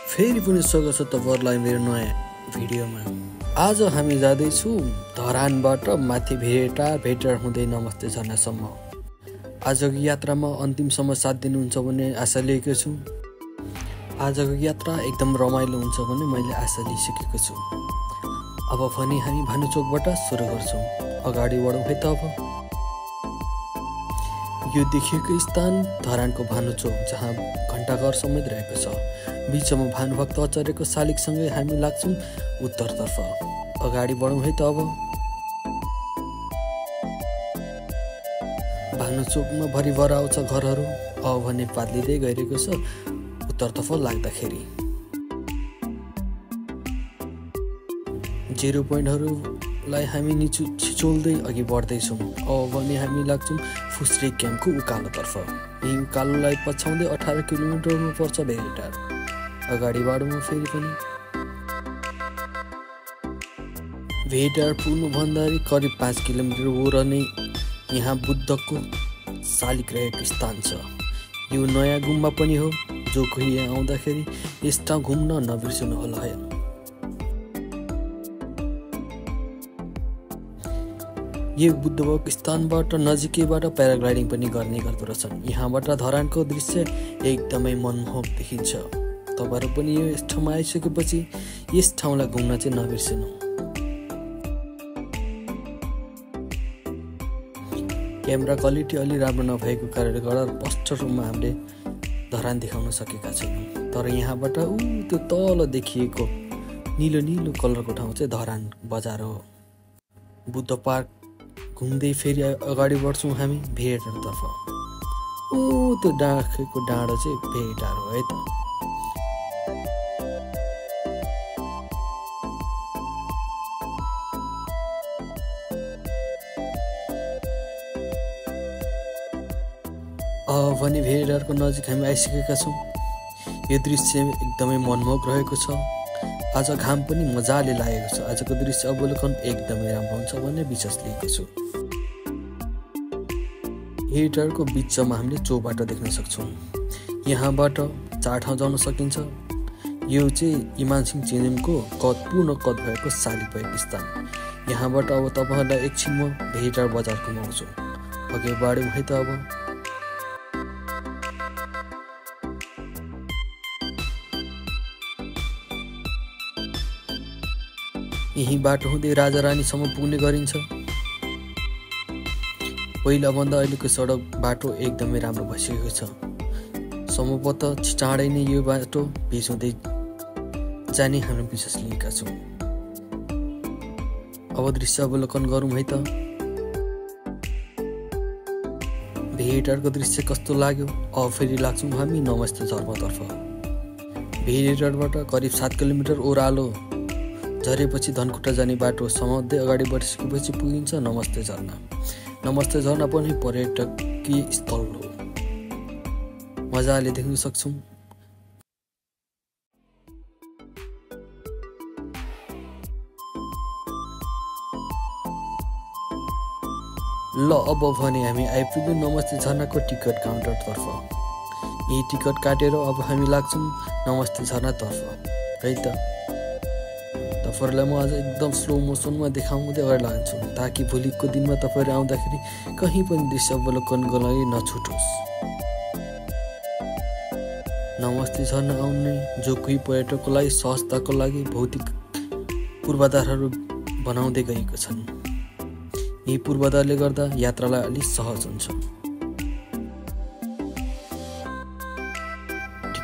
फेरि पनि स्वागत छ तपाईहरुलाई मेरो नयाँ भिडियोमा। आज हामी जाँदैछौँ धरानबाट माथि भेटार हुँदै नमस्ते झरनासम्म। आजको यात्रामा अन्तिमसम्म साथ दिनुहुन्छ भन्ने आशा लिएको छु। आजको यात्रा एकदम रमाइलो हुन्छ भन्ने मैले आशा लिइसकेको छु। अब भने हामी भानुचोकबाट सुरु गर्छौँ। अगाडि बढौँ है त। अब यो देखिएको स्थान धरानको भानुचोक, जहाँ घण्टाघर समेत रहेको छ। बीचमा भानुभक्त आचार्यको शालिगसँगै हामी लाग्छौँ उत्तरतर्फ। अगाडि बढौँ है त। अब भानुचोकमा भरिभर आउँछ घरहरू। अब भने पातलिँदै गइरहेको छ उत्तरतर्फ लाग्दाखेरि। जेरो पोइन्टहरूलाई हामी छिचोल्दै अघि बढ्दैछौँ। अब भने हामी लाग्छौँ फुस्रे क्याम्पको उकालोतर्फ। यही उकालोलाई पछ्याउँदै 18 किलोमिटरमा पर्छ भेटार। अगाडि बढौँ फेरि पनि। भेटार पुग्नुभन्दा करिब 5 किलोमिटर वर नै यहाँ बुद्धको शालिग रहेको स्थान छ। यो नयाँ गुम्बा पनि हो। जो कोही यहाँ आउँदाखेरि यस ठाउँ घुम्न नबिर्सनु होला है। यो बुद्धको स्थानबाट नजिकैबाट प्याराग्लाइडिङ पनि गर्ने गर्दो रहेछन्। यहाँबाट धरानको दृश्य एकदमै मनमोहक देखिन्छ। तपाईहरु पनि यस ठाउँमा आइसकेपछि यस ठाउँलाई घुम्न चाहिँ नबिर्सनु। क्यामेरा क्वालिटी अलि राम्रो नभएको कारणले गर्दा स्पष्ट रूपमा हामीले धरान देखाउन सकेका छैनौँ। तर यहाँबाट त्यो तल देखिएको नीलो नीलो कलरको ठाउँ चाहिँ धरान बजार हो। बुद्ध पार्क घुम्दै फेरि अगाडि बढ्छौँ हामी भेटारतर्फ। त्यो डाँखेको डाँडो चाहिँ भेटार हो है त। भने भेटारको नजिक हामी आइसकेका छौँ। यो दृश्य एकदमै मनमोहक रहेको छ। आज घाम पनि मजाले लागेको छ। आजको दृश्य अवलोकन एकदमै राम्रो हुन्छ भन्ने विश्वास लिएको छु। भेटारको बिचमा हामीले चौबाटो देख्न सक्छौँ। यहाँबाट 4 ठाउँ जान सकिन्छ। यो चाहिँ इमान सिंह चेम्जोङको पूर्ण कद भएको शालिग भएको स्थान। यहाँबाट अब तपाईँहरूलाई एकछिन म भेटार बजार घुमाउँछु। अघि बढौँ है त। अब यही बाटो हुँदै राजा रानीसम्म पुग्ने गरिन्छ। पहिला भन्दा अहिलेको सडक बाटो एकदमै राम्रो भइसकेको छ। सम्भवतः चाँडै नै यो बाटो पेश हुँदै जाने हाम्रो विश्वास लिएका छौँ। अब दृश्य अवलोकन गरौँ है त। भेटारको दृश्य कस्तो लाग्यो। अब फेरि लाग्छौँ हामी नमस्ते झरनातर्फ। भेटारबाट करिब 7 किलोमिटर ओह्रालो झरेपछि धनकुटा जाने बाटो समात्दै अगाडि बढिसकेपछि पुगिन्छ नमस्ते झरना। नमस्ते झरना पनि पर्यटकीय स्थल हो। मजाले देख्न सक्छौँ। ल अब भने हामी आइपुग्यौँ नमस्ते झरनाको टिकट काउन्टरतर्फ। यही टिकट काटेर अब हामी लाग्छौँ नमस्ते झरनातर्फ है त। तपाईहरुलाई म आज एकदम स्लो मोसनमा देखाउँदै अगाडि लान्छु, ताकि भोलिको दिनमा तपाईहरु आउँदाखेरि कहीँ पनि दृश्य अवलोकनको लागि नछुटोस्। नमस्ते झरना आउने जो कोही पर्यटकको लागि सहजताको लागि भौतिक पूर्वाधारहरू बनाउँदै गएको छन्। यी पूर्वाधारले गर्दा यात्रालाई अलि सहज हुन्छ।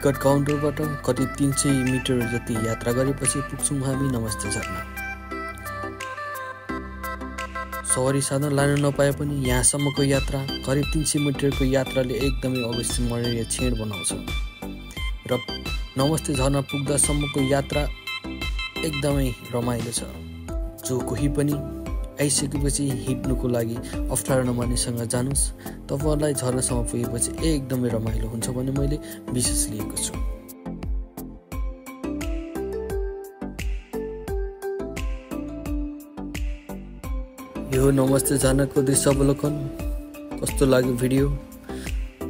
टिकट काउन्टरबाट करिब 300 मिटर जति यात्रा गरेपछि पुग्छौँ हामी नमस्ते झरना। सवारी साधन लान नपाए पनि यहाँसम्मको यात्रा करिब 300 मिटरको यात्राले एकदमै अविस्मरणीय क्षण बनाउँछ र नमस्ते झरना पुग्दासम्मको यात्रा एकदमै रमाइलो छ। जो कोही पनि आइसकेपछि हिँड्नुको लागि अप्ठ्यारो नमान्नेसँग जानुस्। तपाईहरुलाई झरनासम्म पुगेपछि एकदमै रमाइलो हुन्छ भन्ने मैले विश्वास लिएको छु। यो नमस्ते झरनाको दृश्य अवलोकन कस्तो लाग्यो भिडियो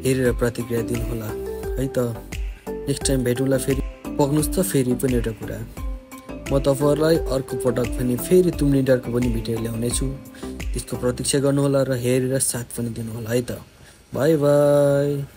हेरेर प्रतिक्रिया दिनुहोला है त। नेक्स्ट टाइम भेटौँला फेरि। पक्नुस् त फेरि पनि एउटा कुरा, म तपाईँहरूलाई अर्को पटक पनि फेरि तुमलिन्डरको पनि भिडियो ल्याउनेछु। त्यसको प्रतीक्षा गर्नुहोला र हेरेर साथ पनि दिनुहोला है त। By by.